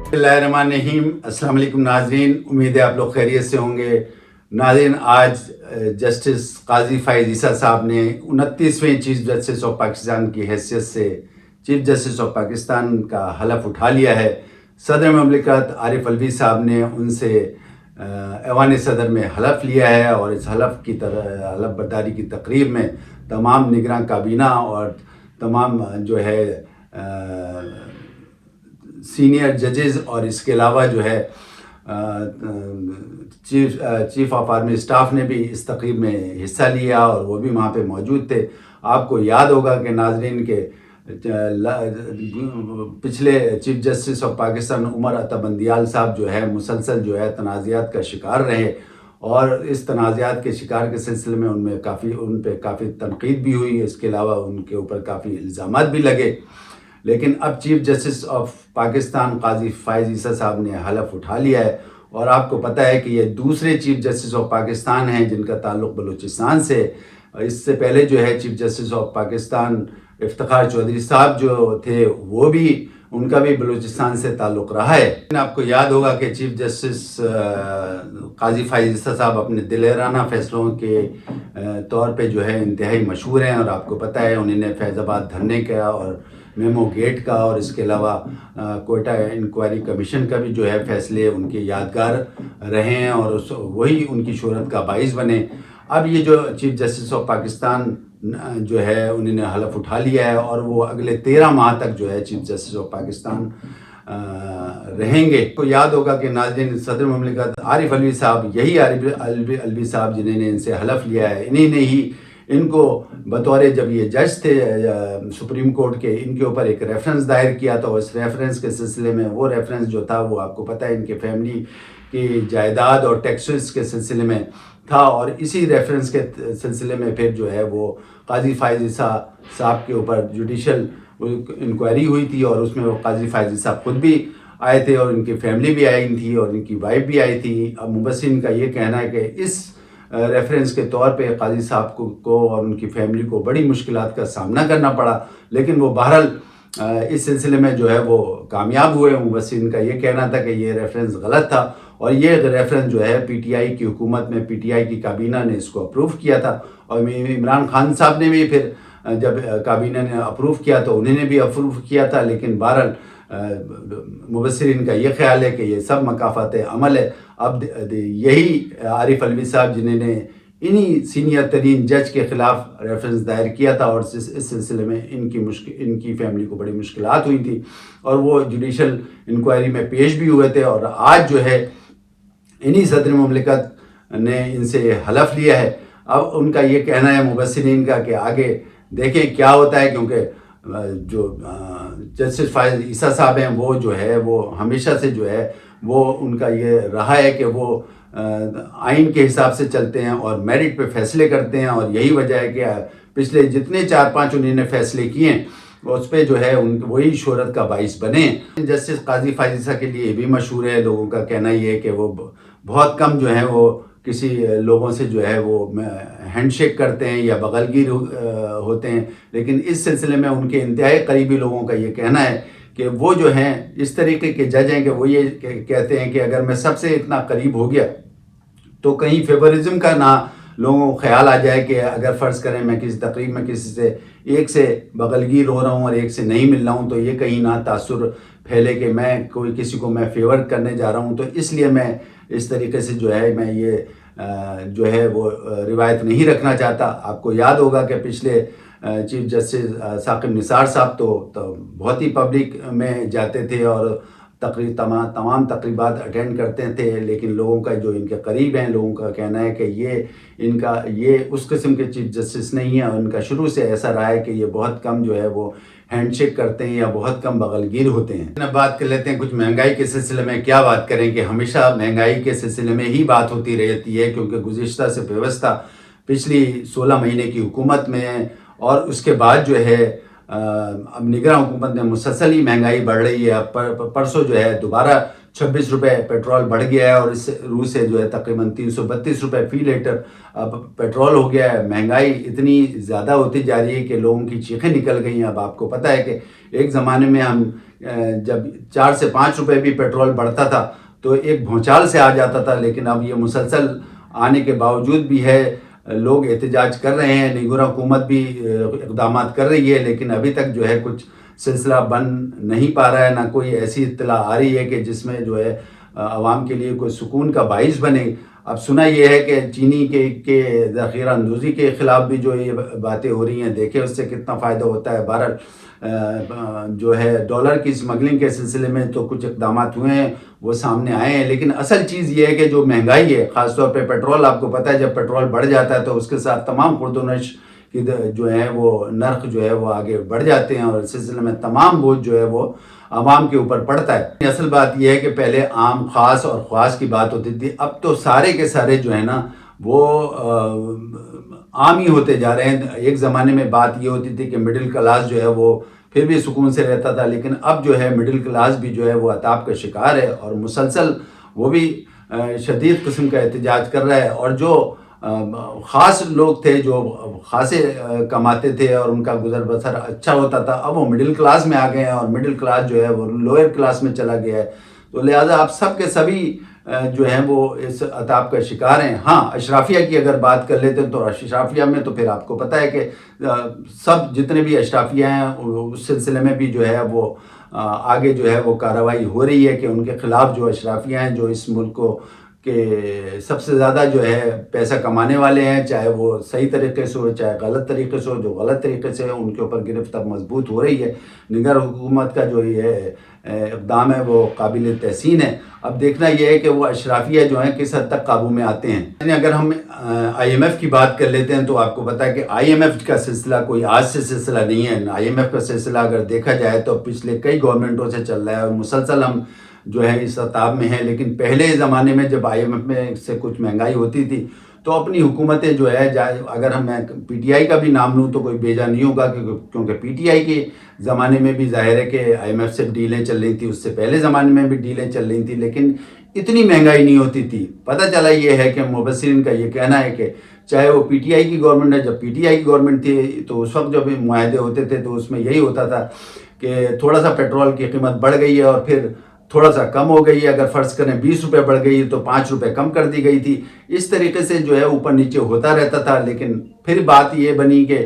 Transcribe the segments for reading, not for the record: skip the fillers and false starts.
बिस्मिल्लाहिर्रहमानिर्रहीम। अस्सलाम वालेकुम नाज़रीन, उम्मीद है आप लोग खैरियत से होंगे। नाज़रीन, आज जस्टिस काजी फ़ाइज़ ईसा साहब ने 29वें चीफ जस्टिस ऑफ पाकिस्तान की हैसियत से चीफ जस्टिस ऑफ पाकिस्तान का हलफ उठा लिया है। सदर ममलिकत आरिफ अलवी साहब ने उनसे ऐवान सदर में हलफ लिया है और इस हलफ बर्दारी की तकरीब में तमाम निगरान काबीना और तमाम जो है सीनियर जजेस और इसके अलावा जो है चीफ ऑफ आर्मी स्टाफ ने भी इस तकरीब में हिस्सा लिया और वो भी वहाँ पे मौजूद थे। आपको याद होगा कि नाजरीन के पिछले chief justice of Pakistan Umar Ata Bandial साहब जो है मुसलसल जो है तनाज़ात का शिकार रहे और इस तनाज़ात के शिकार के सिलसिले में उन पर काफ़ी तनकीद भी हुई। इसके अलावा उनके ऊपर काफ़ी इल्ज़ामात भी लगे। लेकिन अब चीफ जस्टिस ऑफ पाकिस्तान काजी फ़ाइज़ ईसा साहब ने हलफ उठा लिया है और आपको पता है कि ये दूसरे चीफ जस्टिस ऑफ पाकिस्तान हैं जिनका ताल्लुक़ बलूचिस्तान से। इससे पहले जो है chief justice of Pakistan Iftikhar Chaudhry साहब जो थे वो भी उनका भी बलूचिस्तान से ताल्लुक़ रहा है। आपको याद होगा कि चीफ जस्टिस काजी फ़ाइज़ ईसा साहब अपने दिलेराना फ़ैसलों के तौर पे जो है इंतहाई मशहूर हैं और आपको पता है उन्होंने फैज़ाबाद धरने का और मेमो गेट का और इसके अलावा कोयटा इंक्वायरी कमीशन का भी जो है फ़ैसले उनके यादगार रहे हैं और वही उनकी शोहरत का बाइस बने। अब ये जो चीफ जस्टिस ऑफ पाकिस्तान जो है उन्होंने हलफ उठा लिया है और वो अगले 13 माह तक जो है चीफ जस्टिस ऑफ पाकिस्तान रहेंगे। तो याद होगा कि नाज़रीन सदर ममलिकत आरिफ अलवी साहब, यही आरिफ अलवी साहब जिन्होंने इनसे हलफ लिया है, इन्हीं ने ही इनको बतौर जब ये जज थे सुप्रीम कोर्ट के, इनके ऊपर एक रेफरेंस दायर किया था और इस रेफरेंस के सिलसिले में वो रेफरेंस जो था वो आपको पता है इनके फैमिली की जायदाद और टैक्सेस के सिलसिले में था और इसी रेफरेंस के सिलसिले में फिर जो है वो काजी फ़ाइज़ ईसा साहब के ऊपर जुडिशल इंक्वायरी हुई थी और उसमें वो काजी फ़ाइज़ ईसा खुद भी आए थे और इनकी फैमिली भी आई थी और इनकी वाइफ भी आई थी। अब मुबस्सिरीन का ये कहना है कि इस रेफरेंस के तौर पे काजी साहब को और उनकी फैमिली को बड़ी मुश्किलात का सामना करना पड़ा, लेकिन वो बहरहाल इस सिलसिले में जो है वो कामयाब हुए। मुबस्सिरीन का ये कहना था कि ये रेफरेंस गलत था और ये रेफरेंस जो है पीटीआई की हुकूमत में पीटीआई की काबीना ने इसको अप्रूव किया था और इमरान खान साहब ने भी फिर जब काबीना ने अप्रूव किया तो उन्होंने भी अप्रूव किया था। लेकिन बहरहाल मुबस्सिरीन का ये ख्याल है कि ये सब मकाफात अमल है। अब यही आरिफ अलवी साहब जिन्होंने इन्हीं सीनियर तरीन जज के ख़िलाफ़ रेफरेंस दायर किया था और इस सिलसिले में इनकी फैमिली को बड़ी मुश्किलात हुई थी और वो जुडिशल इंक्वायरी में पेश भी हुए थे और आज जो है इन्हीं सदर ममलिकत ने इनसे हलफ लिया है। अब उनका ये कहना है मुबस्सिरीन का कि आगे देखें क्या होता है, क्योंकि जो जस्टिस फ़ाइज़ ईसा साहब हैं वो जो है वो हमेशा से जो है वो उनका ये रहा है कि वो आइन के हिसाब से चलते हैं और मेरिट पे फ़ैसले करते हैं और यही वजह है कि पिछले जितने 4-5 उन्होंने फ़ैसले किए हैं उस पर जो है वही शोहरत का बाइस बने। जस्टिस काजी फ़ाइज़ ईसा के लिए भी मशहूर है, लोगों का कहना ये है कि वो बहुत कम जो है वो किसी लोगों से जो है वो हैंडशेक करते हैं या बगलगीर होते हैं, लेकिन इस सिलसिले में उनके इंतहाई करीबी लोगों का ये कहना है कि वो जो हैं इस तरीके के जज हैं कि वो ये कहते हैं कि अगर मैं सबसे इतना करीब हो गया तो कहीं फेवरिज्म का ना लोगों को ख्याल आ जाए कि अगर फ़र्ज़ करें मैं किसी तकरीब में किसी से एक से बगलगीर हो रहा हूँ और एक से नहीं मिल रहा हूँ तो ये कहीं ना तासुर फैले कि मैं किसी को मैं फेवर करने जा रहा हूँ। तो इसलिए मैं इस तरीके से जो है मैं ये जो है वो रिवायत नहीं रखना चाहता। आपको याद होगा कि पिछले चीफ जस्टिस साकिब निसार साहब तो बहुत ही पब्लिक में जाते थे और तमाम तकरीबात अटेंड करते थे, लेकिन लोगों का जो इनके करीब हैं लोगों का कहना है कि ये उस किस्म के चीफ जस्टिस नहीं है और इनका शुरू से ऐसा रहा है कि ये बहुत कम जो है वो हैंडशेक करते हैं या बहुत कम बगलगीर होते हैं। अब बात कर लेते हैं कुछ महंगाई के सिलसिले में। क्या बात करें कि हमेशा महंगाई के सिलसिले में ही बात होती रहती है, क्योंकि गुज़िश्ता से व्यवस्था पिछली 16 महीने की हुकूमत में और उसके बाद जो है अब निगरान हुकूमत में मुसलसल ही महंगाई बढ़ रही है। परसों जो है दोबारा 26 रुपए पेट्रोल बढ़ गया है और इस रूह से जो है तकरीबन 332 रुपए फी लीटर अब पेट्रोल हो गया है। महंगाई इतनी ज़्यादा होती जा रही है कि लोगों की चीखें निकल गई हैं। अब आपको पता है कि एक ज़माने में हम जब 4 से 5 रुपए भी पेट्रोल बढ़ता था तो एक भौचाल से आ जाता था, लेकिन अब ये मुसलसल आने के बावजूद भी है, लोग एहतजाज कर रहे हैं, निगरान हुकूमत भी इक़दाम कर रही है, लेकिन अभी तक जो है कुछ सिलसिला बन नहीं पा रहा है। ना कोई ऐसी इत्तला आ रही है कि जिसमें जो है आवाम के लिए कोई सुकून का बाइस बने। अब सुना ये है कि चीनी के ज़ख़ीरा अंदोज़ी के ख़िलाफ़ भी जो ये बातें हो रही हैं, देखें उससे कितना फ़ायदा होता है। बहरहाल जो है डॉलर की स्मगलिंग के सिलसिले में तो कुछ इक़दाम हुए हैं, वो सामने आए हैं, लेकिन असल चीज़ ये है कि जो महंगाई है, ख़ास तौर पे पेट्रोल, आपको पता है जब पेट्रोल बढ़ जाता है तो उसके साथ तमाम खुर्दोनश की जो है वो नर्ख जो है वो आगे बढ़ जाते हैं और इस सिलसिले में तमाम बोझ जो है वो आवाम के ऊपर पड़ता है। असल बात यह है कि पहले आम, ख़ास और ख़वास की बात होती थी, अब तो सारे के सारे जो है ना वो आम ही होते जा रहे हैं। एक ज़माने में बात ये होती थी कि मिडिल क्लास जो है वो फिर भी सुकून से रहता था, लेकिन अब जो है मिडिल क्लास भी जो है वो अताब का शिकार है और मुसलसल वो भी शदीद किस्म का एहतजाज कर रहा है। और जो ख़ास लोग थे जो ख़ासे कमाते थे और उनका गुजर बसर अच्छा होता था, अब वो मिडिल क्लास में आ गए हैं और मिडिल क्लास जो है वो लोअर क्लास में चला गया है। तो लिहाजा आप सब के सभी जो हैं वो इस अताब का शिकार हैं। हाँ, अशराफिया की अगर बात कर लेते हैं तो अशराफिया में तो फिर आपको पता है कि सब जितने भी अशराफिया हैं उस सिलसिले में भी जो है वो आगे जो है वो कार्रवाई हो रही है कि उनके ख़िलाफ़ जो अशराफिया हैं जो इस मुल्क को कि सबसे ज़्यादा जो है पैसा कमाने वाले हैं, चाहे वो सही तरीके से हो चाहे गलत तरीके से हो, जो गलत तरीके से उनके ऊपर गिरफ्त अब मजबूत हो रही है। निगर हुकूमत का जो ये इक़दाम है वो काबिल तहसीन है। अब देखना यह है कि वो अशराफिया जो हैं किस हद तक काबू में आते हैं। अगर हम IMF की बात कर लेते हैं तो आपको पता है कि IMF का सिलसिला कोई आज से सिलसिला नहीं है। IMF का सिलसिला अगर देखा जाए तो पिछले कई गवर्नमेंटों से चल रहा है और मुसलसल हम जो है इस अताब में है। लेकिन पहले ज़माने में जब IMF में से कुछ महंगाई होती थी तो अपनी हुकूमतें जो है, अगर हम PTI का भी नाम लूँ तो कोई बेजा नहीं होगा, क्योंकि PTI के ज़माने में भी ज़ाहिर है कि IMF से डीलें चल रही थी, उससे पहले ज़माने में भी डीलें चल रही थी, लेकिन इतनी महंगाई नहीं होती थी। पता चला ये है कि मुबस्सिरीन का ये कहना है कि चाहे वो PTI की गवर्नमेंट है, जब PTI की गवर्नमेंट थी तो उस वक्त जब मुआहदे होते थे तो उसमें यही होता था कि थोड़ा सा पेट्रोल की कीमत बढ़ गई है और फिर थोड़ा सा कम हो गई है। अगर फ़र्ज़ करें 20 रुपये बढ़ गई तो 5 रुपये कम कर दी गई थी। इस तरीके से जो है ऊपर नीचे होता रहता था। लेकिन फिर बात ये बनी कि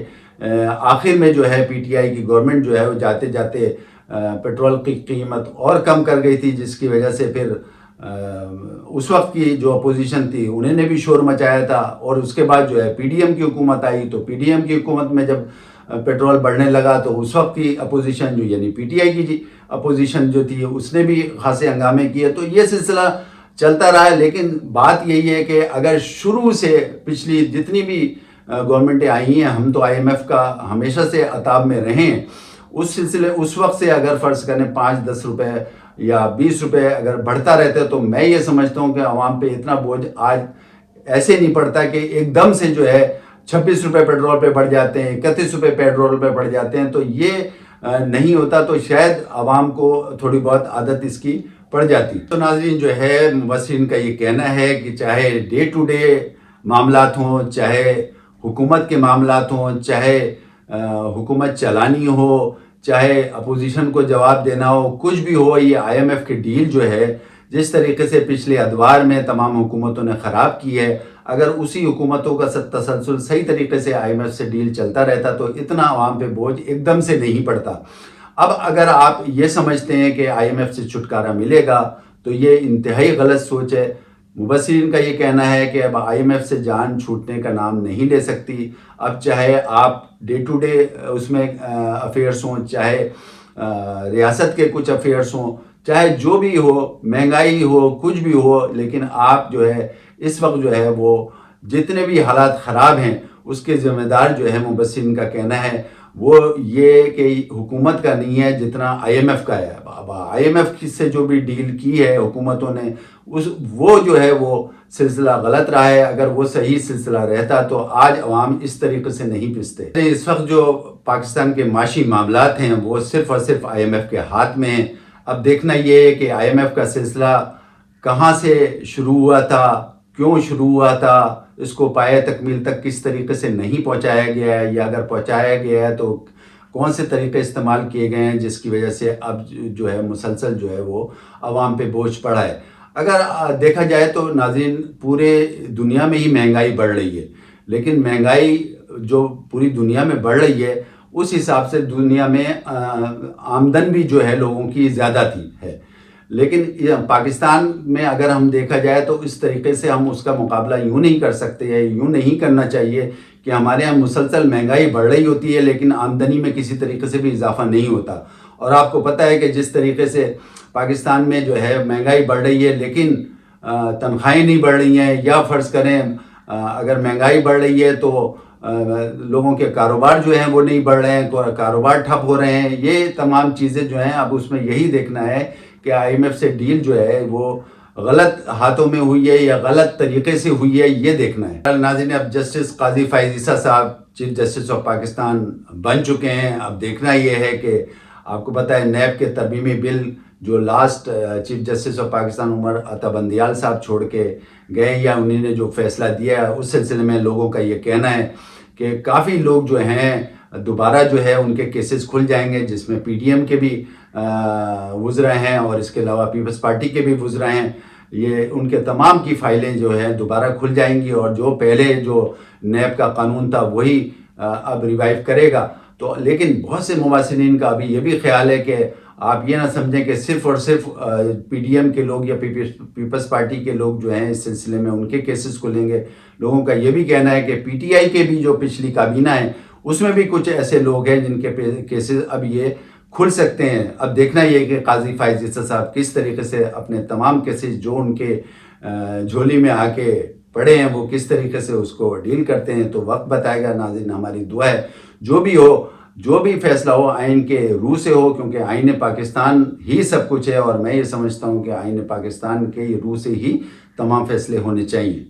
आखिर में जो है PTI की गवर्नमेंट जो है वो जाते जाते पेट्रोल की कीमत और कम कर गई थी, जिसकी वजह से फिर उस वक्त की जो अपोजिशन थी उन्होंने भी शोर मचाया था। और उसके बाद जो है PDM की हुकूमत आई, तो PDM की हुकूमत में जब पेट्रोल बढ़ने लगा तो उस वक्त की अपोजिशन जो यानी PTI की अपोजिशन जो थी उसने भी खासे हंगामे किए। तो ये सिलसिला चलता रहा है। लेकिन बात यही है कि अगर शुरू से पिछली जितनी भी गवर्नमेंटें आई हैं, हम तो IMF का हमेशा से अताब में रहे हैं, उस सिलसिले उस वक्त से अगर फ़र्ज़ करें 5-10 रुपये या 20 रुपये अगर बढ़ता रहता तो मैं ये समझता हूँ कि आवाम पे इतना बोझ आज ऐसे नहीं पड़ता कि एकदम से जो है 26 रुपये पेट्रोल पे बढ़ जाते हैं, 31 रुपये पेट्रोल पे बढ़ जाते हैं। तो ये नहीं होता तो शायद आवाम को थोड़ी बहुत आदत इसकी पड़ जाती। तो नाज़रीन जो है मुबस्सिरीन का ये कहना है कि चाहे डे टू डे मामलात हों, चाहे हुकूमत के मामलात हों, चाहे हुकूमत चलानी हो, चाहे अपोजिशन को जवाब देना हो, कुछ भी हो, ये IMF की डील जो है जिस तरीके से पिछले अदवार में तमाम हुकूमतों ने ख़राब की है, अगर उसी हुकूमतों का तसलसल सही तरीके से IMF से डील चलता रहता तो इतना आवाम पे बोझ एकदम से नहीं पड़ता। अब अगर आप ये समझते हैं कि IMF से छुटकारा मिलेगा तो ये इंतहाई गलत सोच है। मुबस्सिरीन का ये कहना है कि अब IMF से जान छूटने का नाम नहीं ले सकती। अब चाहे आप डे टू डे उसमें अफेयर्स हों, चाहे रियासत के कुछ अफेयर्स हों, चाहे जो भी हो, महंगाई हो, कुछ भी हो, लेकिन आप जो है इस वक्त जो है वो जितने भी हालात ख़राब हैं उसके ज़िम्मेदार जो है मुबस्सिरीन का कहना है वो ये कि हुकूमत का नहीं है जितना IMF का है। अब IMF से जो भी डील की है हुकूमतों ने वो जो है वो सिलसिला गलत रहा है। अगर वो सही सिलसिला रहता तो आज अवाम इस तरीके से नहीं पिसते। इस वक्त जो पाकिस्तान के माशी मामलात हैं वो सिर्फ़ और सिर्फ IMF के हाथ में हैं। اب دیکھنا یہ ہے کہ IMF کا سلسلہ کہاں سے شروع ہوا تھا، کیوں شروع ہوا تھا، اس کو پایہ تکمیل تک کس طریقے سے نہیں پہنچایا گیا ہے، یا اگر پہنچایا گیا ہے تو کون سے طریقے استعمال کیے گئے ہیں جس کی وجہ سے اب جو ہے مسلسل جو ہے وہ عوام پہ بوجھ پڑا ہے۔ اگر دیکھا جائے تو ناظرین، پورے دنیا میں ہی مہنگائی بڑھ رہی ہے، لیکن مہنگائی جو پوری دنیا میں بڑھ رہی ہے اس حساب سے دنیا میں آمدن بھی جو ہے لوگوں کی زیادہ ہے، لیکن پاکستان میں اگر ہم دیکھا جائے تو اس طریقے سے ہم اس کا مقابلہ یوں نہیں کر سکتے ہیں، یوں نہیں کرنا چاہیے کہ ہمارے یہاں مسلسل مہنگائی بڑھ رہی ہوتی ہے لیکن آمدنی میں کسی طریقے سے بھی اضافہ نہیں ہوتا۔ اور آپ کو پتہ ہے کہ جس طریقے سے پاکستان میں جو ہے مہنگائی بڑھ رہی ہے لیکن تنخواہیں نہیں بڑھ رہی ہیں، یا فرض کریں اگر مہنگائی بڑھ رہی ہے تو لوگوں کے کاروبار جو ہیں وہ نہیں بڑھ رہے ہیں، کاروبار ٹھپ ہو رہے ہیں۔ یہ تمام چیزیں جو ہیں اب اس میں یہی دیکھنا ہے کہ IMF سے ڈیل جو ہے وہ غلط ہاتھوں میں ہوئی ہے یا غلط طریقے سے ہوئی ہے، یہ دیکھنا ہے۔ ناظرین، اب جسٹس قاضی فائز عیسیٰ صاحب چیف جسٹس آف پاکستان بن چکے ہیں۔ اب دیکھنا یہ ہے کہ آپ کو پتہ ہے نیب کے ترمیمی بل جو last chief justice of Pakistan Umar Ata Bandial صاحب چھوڑ کے گئے یا انہوں نے جو فیصلہ دیا ہے، اس سلسلے میں لوگوں کا یہ کہنا ہے کہ کافی لوگ جو ہیں دوبارہ جو ہے ان کے کیسز کھل جائیں گے، جس میں PDM کے بھی وزراء ہیں اور اس کے علاوہ پیپلز پارٹی کے بھی وزراء ہیں۔ یہ ان کے تمام کی فائلیں جو ہیں دوبارہ کھل جائیں گی، اور جو پہلے جو نیب کا قانون تھا وہی اب ریوائیو کرے گا۔ تو لیکن بہت سے مباصرین کا ابھی یہ بھی خیال ہے کہ آپ یہ نہ سمجھیں کہ صرف اور صرف PDM کے لوگ یا پیپلز پارٹی کے لوگ جو ہیں اس سلسلے میں ان کے کیسز کھلیں گے۔ لوگوں کا یہ بھی کہنا ہے کہ PTI کے بھی جو پچھلی کابینہ ہے اس میں بھی کچھ ایسے لوگ ہیں جن کے کیسز اب یہ کھل سکتے ہیں۔ اب دیکھنا یہ کہ قاضی فائز عیسیٰ صاحب کس طریقے سے اپنے تمام کیسز جو ان کے جھولی میں آ کے پڑے ہیں وہ کس طریقے سے اس کو ڈیل کرتے ہیں، تو وقت بتائے گا۔ ناظرین، ہماری دعا ہے جو بھی ہو، جو بھی فیصلہ ہو آئین کے روح سے ہو، کیونکہ آئین پاکستان ہی سب کچھ ہے، اور میں یہ سمجھتا ہوں کہ آئین پاکستان کے روح سے ہی تمام فیصلے ہونے چاہیے۔